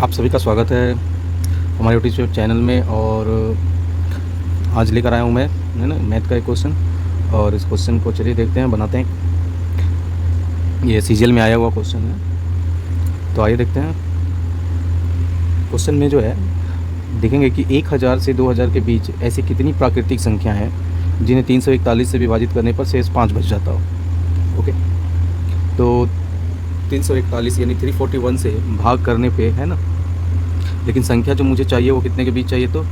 आप सभी का स्वागत है हमारे यूट्यूब चैनल में। और आज लेकर आया हूँ मैं, है ना, मैथ का एक क्वेश्चन। और इस क्वेश्चन को चलिए देखते हैं, बनाते हैं। ये सीजीएल में आया हुआ क्वेश्चन है, तो आइए देखते हैं। क्वेश्चन में जो है देखेंगे कि 1000 से 2000 के बीच ऐसी कितनी प्राकृतिक संख्या हैं जिन्हें 341 से विभाजित करने पर शेष 5 बच जाता हो। ओके, तो 341 यानी 341 से भाग करने पे, है ना, लेकिन संख्या जो मुझे चाहिए वो कितने के बीच चाहिए, तो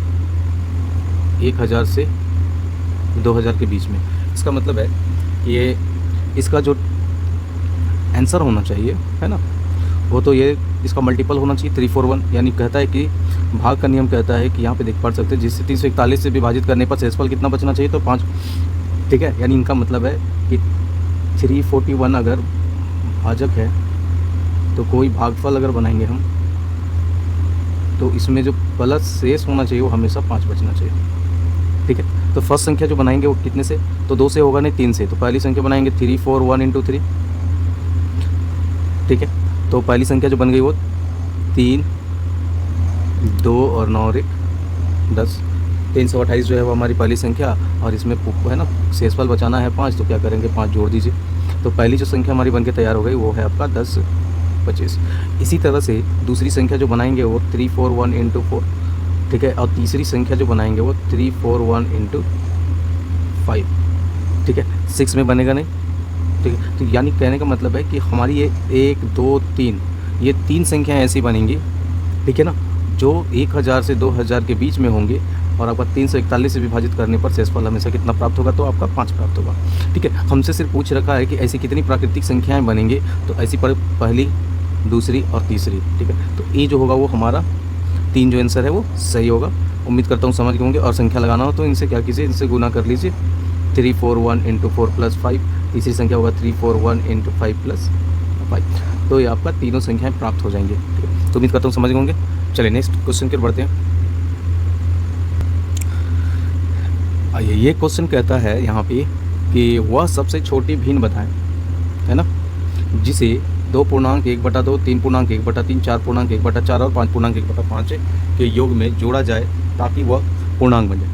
1000 से 2000 के बीच में। इसका मतलब है कि ये इसका जो आंसर होना चाहिए, है ना, वो तो ये इसका मल्टीपल होना चाहिए 341। यानी कहता है कि भाग का नियम कहता है कि यहाँ पे देख पढ़ सकते हैं, जिससे 341 से विभाजित करने पर शेषफल कितना बचना चाहिए, तो 5। ठीक है, यानी इनका मतलब है कि 341 अगर भाजक है तो कोई भागफल अगर बनाएंगे हम, तो इसमें जो प्लस शेष होना चाहिए वो हमेशा 5 बचना चाहिए। ठीक है, तो फर्स्ट संख्या जो बनाएंगे वो कितने से, तो 2 से होगा नहीं, 3 से। तो पहली संख्या बनाएंगे 341 इंटू 3। ठीक है, तो पहली संख्या जो बन गई वो 3, 2 और 9 और 1 10। 328 जो है वो हमारी पहली संख्या, और इसमें है ना शेषफल बचाना है 5, तो क्या करेंगे 5 जोड़ दीजिए। तो पहली जो संख्या हमारी बनके तैयार हो गई वो है आपका 10 25। इसी तरह से दूसरी संख्या जो बनाएंगे वो 341 इंटू 4। ठीक है, और तीसरी संख्या जो बनाएंगे वो 341 इंटू 5। ठीक है, 6 में बनेगा नहीं। ठीक है, तो यानी कहने का मतलब है कि हमारी ये 1 2 3 ये 3 संख्याएँ ऐसी बनेंगी, ठीक है ना, जो 1000 से 2000 के बीच में होंगे, और आपका 341 से विभाजित करने पर शेषफल हमेशा कितना प्राप्त होगा, तो आपका 5 प्राप्त होगा। ठीक है, हमसे सिर्फ पूछ रखा है कि ऐसी कितनी प्राकृतिक संख्याएं बनेंगे, तो ऐसी पहली, दूसरी और तीसरी। ठीक है, तो ये जो होगा वो हमारा 3 जो आंसर है वो सही होगा। उम्मीद करता हूँ समझ गए होंगे। और संख्या लगाना हो तो इनसे क्या कीजिए, इनसे गुना कर लीजिए। 341 इंटू 4 प्लस 5, तीसरी संख्या होगा 341 इंटू 5 प्लस 5। तो ये आपका तीनों संख्याएँ प्राप्त हो जाएंगी। ठीक है, तो उम्मीद करता हूँ समझ गए होंगे। चलिए नेक्स्ट क्वेश्चन की ओर बढ़ते हैं। आइए, ये क्वेश्चन कहता है यहाँ पे कि वह सबसे छोटी भिन्न बताएं, है ना, जिसे 2.1/2, 3.1/3, 4.1/4 और 5.1/5 के योग में जोड़ा जाए ताकि वह पूर्णांक बन जाए।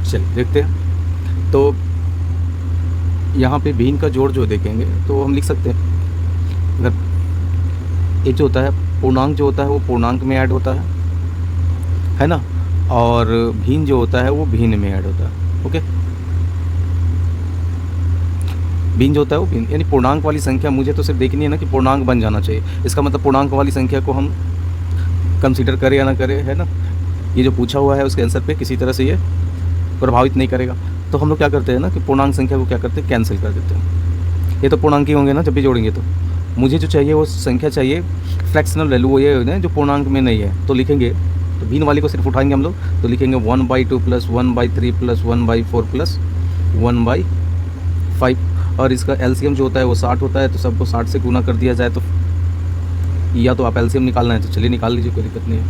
चलिए देखते हैं। तो यहाँ पे भिन्न का जोड़ जो देखेंगे तो हम लिख सकते हैं, अगर एक जो होता है पूर्णांक जो होता है वो पूर्णांक में ऐड होता है ना, और भिन्न जो होता है वो भिन्न में ऐड होता है। ओके, भिन्न जो होता है वो भिन्न, यानी पूर्णांक वाली संख्या मुझे तो सिर्फ देखनी है ना कि पूर्णांक बन जाना चाहिए। इसका मतलब पूर्णांक वाली संख्या को हम कंसीडर करें या ना करें, है ना, ये जो पूछा हुआ है उसके आंसर पे किसी तरह से ये प्रभावित नहीं करेगा। तो हम लोग क्या करते हैं ना कि पूर्णांक संख्या को क्या करते हैं, कैंसिल कर देते हैं। ये तो पूर्णांक ही होंगे ना जब भी जोड़ेंगे। तो मुझे जो चाहिए वो संख्या चाहिए फ्रैक्शनल वैल्यू, वो ये है जो पूर्णांक में नहीं है। तो लिखेंगे, तो भिन्न वाली को सिर्फ उठाएंगे हम लोग, तो लिखेंगे 1/2 प्लस 1/3 प्लस 1/4 प्लस 1/5। और इसका एलसीएम जो होता है वो 60 होता है, तो सबको 60 से गुना कर दिया जाए। तो या तो आप एलसीएम निकालना है तो चलिए निकाल लीजिए, कोई दिक्कत नहीं है।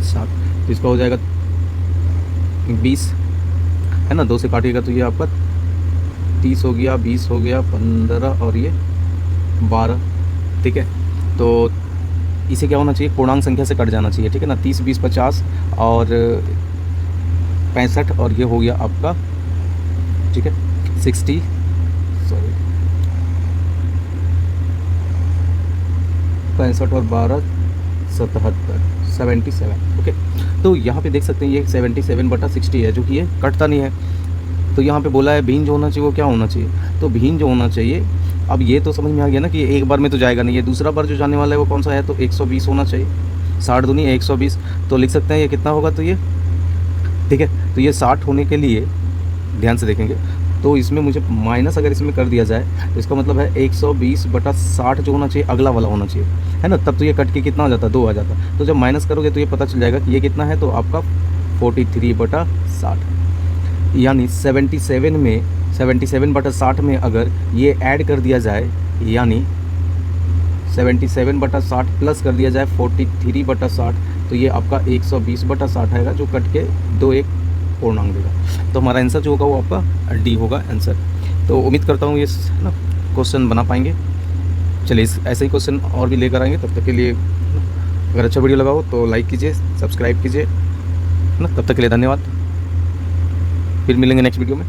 60, तो इसका हो जाएगा 20, है ना, 2 से काटिएगा तो ये आपका 30 हो गया, 20 हो गया, 15 और ये 12। ठीक है, तो इसे क्या होना चाहिए, पूर्णांक संख्या से कट जाना चाहिए। ठीक है ना, 30 20 50 और 65, और ये हो गया आपका, ठीक है, 60, सॉरी 65 और 12 77 77। ओके, तो यहाँ पे देख सकते हैं ये 77/60 है, जो कि ये कटता नहीं है। तो यहाँ पे बोला है भिन्न जो होना चाहिए वो क्या होना चाहिए, तो भिन्न जो होना चाहिए, अब ये तो समझ में आ गया ना कि एक बार में तो जाएगा नहीं, ये दूसरा बार जो जाने वाला है वो कौन सा है, तो 120 होना चाहिए। 60 दूनी 120, तो लिख सकते हैं ये कितना होगा, तो ये, ठीक है, तो ये 60 होने के लिए ध्यान से देखेंगे तो इसमें मुझे माइनस अगर इसमें कर दिया जाए तो इसका मतलब है 120/60 जो होना चाहिए अगला वाला होना चाहिए, है ना, तब तो ये कट के कितना आ जाता, 2 आ जाता। तो जब माइनस करोगे तो ये पता चल जाएगा कि ये कितना है, तो आपका 43/60, यानी 77 में 77/60 में अगर ये ऐड कर दिया जाए, यानी 77/60 प्लस कर दिया जाए 43/60, तो ये आपका 120/60 आएगा, जो कट के 2 एक पूर्णांक देगा। तो हमारा आंसर जो होगा वो आपका डी होगा आंसर। तो उम्मीद करता हूँ ये ना क्वेश्चन बना पाएंगे। चलिए इस ऐसे ही क्वेश्चन और भी लेकर आएंगे। तब तक के लिए अगर अच्छा वीडियो लगा हो तो लाइक कीजिए, सब्सक्राइब कीजिए, है ना। तब तक के लिए धन्यवाद। फिर मिलेंगे नेक्स्ट वीडियो में।